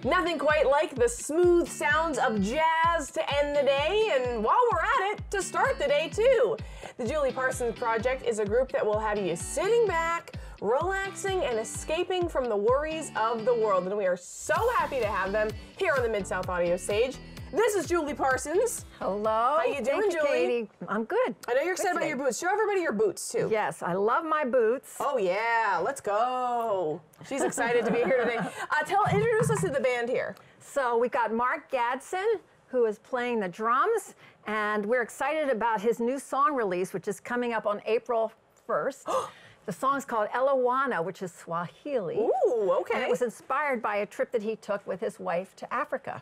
Nothing quite like the smooth sounds of jazz to end the day, and while we're at it, to start the day too. The Julie Parsons Project is a group that will have you sitting back, relaxing, and escaping from the worries of the world. And we are so happy to have them here on the Mid-South Audio Stage. This is Julie Parsons. Hello. How you doing, Julie? Katie. I'm good. I know you're excited about your boots. Show everybody your boots, too. Yes, I love my boots. Oh, yeah. Let's go. She's excited to be here today. Introduce us to the band here. So we got Mark Gadsden, who is playing the drums, and we're excited about his new song release, which is coming up on April 1st. The song's called Elawana, which is Swahili. Ooh, okay. And it was inspired by a trip that he took with his wife to Africa.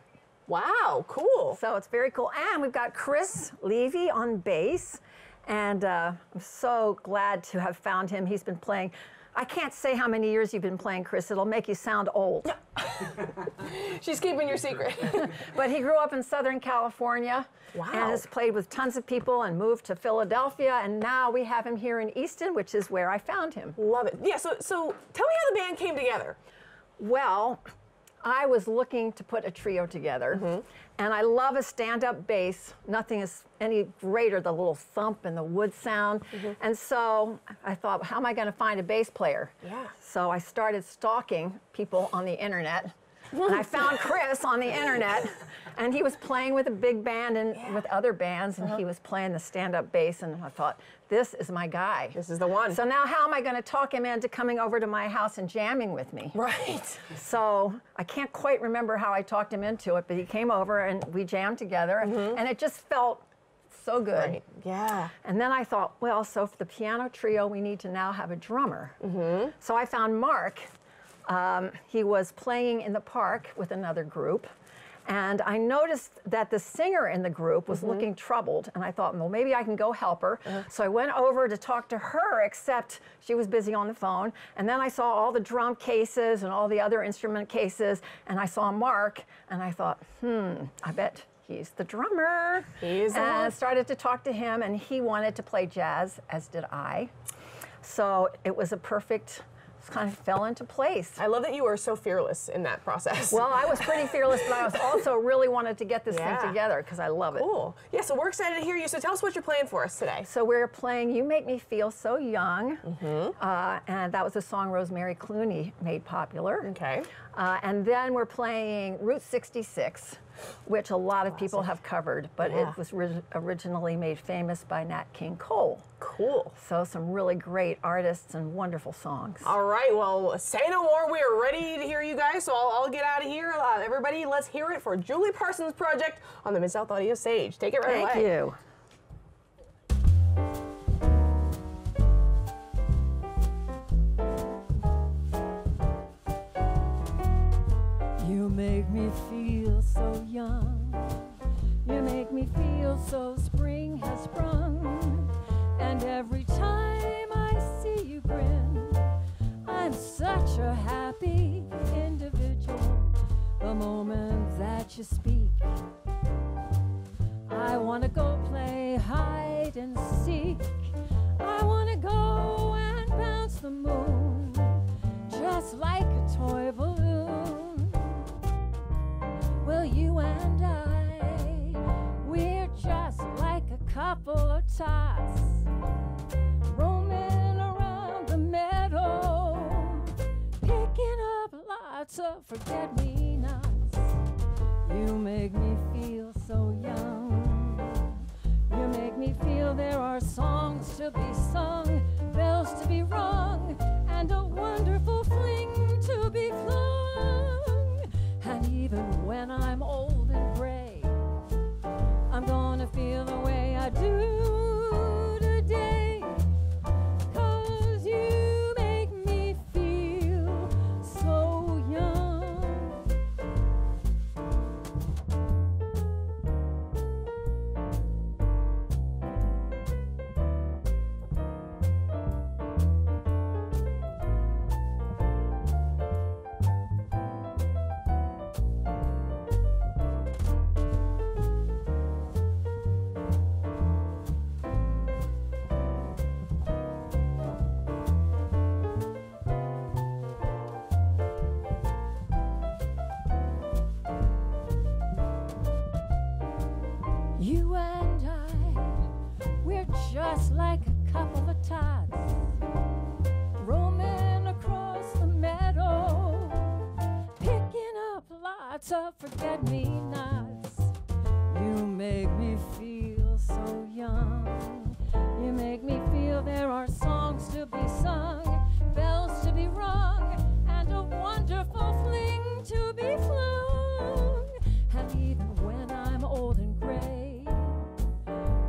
Wow, cool. So it's very cool. And we've got Chris Levy on bass. And I'm so glad to have found him. He's been playing, I can't say how many years you've been playing, Chris. It'll make you sound old. She's keeping your secret. But he grew up in Southern California. Wow. And has played with tons of people and moved to Philadelphia. And now we have him here in Easton, which is where I found him. Love it. Yeah, so tell me how the band came together. Well, I was looking to put a trio together, and I love a stand-up bass. Nothing is any greater, the little thump and the wood sound. And so I thought, how am I going to find a bass player? Yeah. So I started stalking people on the internet, and I found Chris on the internet, and he was playing with a big band and with other bands, and he was playing the stand-up bass, and I thought, this is my guy. This is the one. So now how am I going to talk him into coming over to my house and jamming with me? Right. So I can't quite remember how I talked him into it, but he came over and we jammed together, and it just felt so good. Right. Yeah. And then I thought, well, so for the piano trio, we need to now have a drummer. So I found Mark. He was playing in the park with another group. And I noticed that the singer in the group was looking troubled, and I thought, well, maybe I can go help her. So I went over to talk to her, except she was busy on the phone. And then I saw all the drum cases and all the other instrument cases, and I saw Mark, and I thought, I bet he's the drummer. He's the one. And I started to talk to him, and he wanted to play jazz, as did I. So it was a perfect, kind of fell into place. I love that you were so fearless in that process. Well, I was pretty fearless, but I was also really wanted to get this thing together because I love it. Cool. Yeah, so we're excited to hear you. So tell us what you're playing for us today. So we're playing You Make Me Feel So Young, and that was a song Rosemary Clooney made popular. Okay. And then we're playing Route 66, which a lot of people have covered, but it was originally made famous by Nat King Cole. Cool. So some really great artists and wonderful songs. All right, well, say no more. We are ready to hear you guys, so I'll get out of here. Everybody, let's hear it for Julie Parsons Project on the Mid-South Audio Stage. Take it right away. Thank you. You make me feel so young. You make me feel so spring has sprung. And every time I see you grin, I'm such a happy individual. The moment that you speak, I want to go play hide and seek. I want to go and bounce the moon, just like a toy balloon. Well, you and I, we're just like a couple of tots, roaming around the meadow, picking up lots of forget-me-nots. You make me feel so young. You make me feel there are songs to be sung, bells to be rung, and a wonderful fling to be flung. And even when I'm old and gray, I'm gonna feel the way I do today, 'cause you make me feel so young. tots, roaming across the meadow, picking up lots of forget-me-nots. You make me feel so young. You make me feel there are songs to be sung, bells to be rung, and a wonderful fling to be flung. And even when I'm old and gray,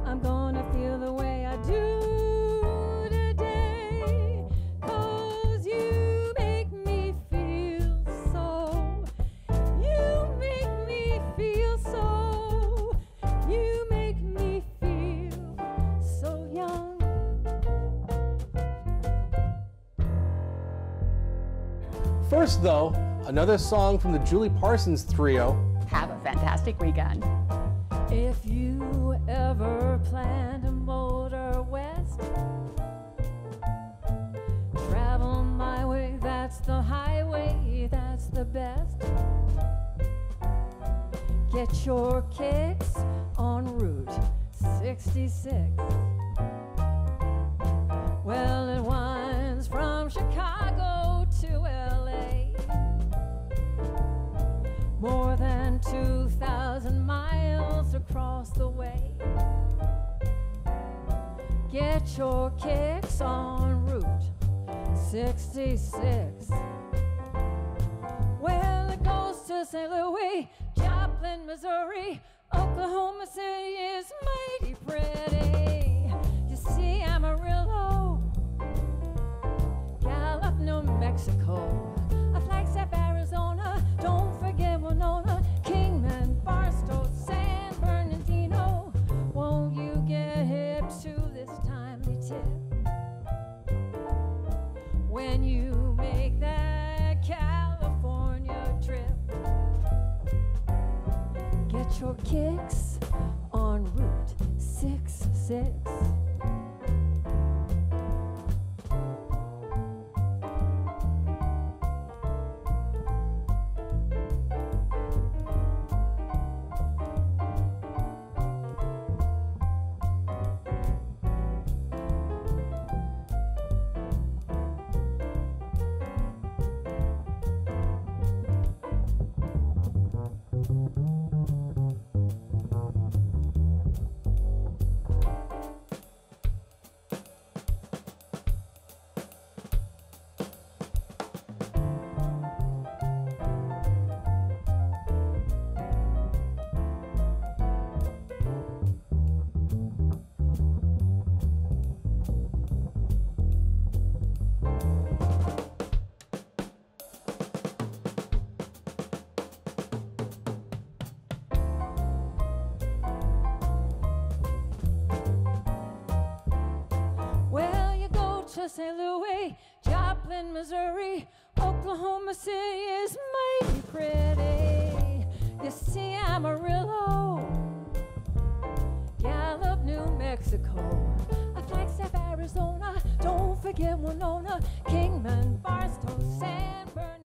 I'm gonna feel the way I do today. 'Cause you make me feel so. You make me feel so. You make me feel so young. First, though, another song from the Julie Parsons Trio. Have a fantastic weekend. If you ever plan to motor west, travel my way, that's the highway, that's the best. Get your kicks on Route 66. Well, it winds from Chicago to LA, more than 2,000 miles across the way. Get your kicks on Route 66. Well, it goes to St. Louis, Joplin, Missouri, Oklahoma City is mighty pretty. You see Amarillo, Gallup, New Mexico, a Flagstaff, Arizona, don't forget Winona, Kingman, Barstow, San Bernardino. Won't you get hip to this timely tip when you make that California trip? Get your kicks on Route 66. St. Louis, Joplin, Missouri, Oklahoma City is mighty pretty. You see Amarillo, Gallup, New Mexico, a Flagstaff, Arizona, don't forget Winona, Kingman, Barstow, San Bernardino.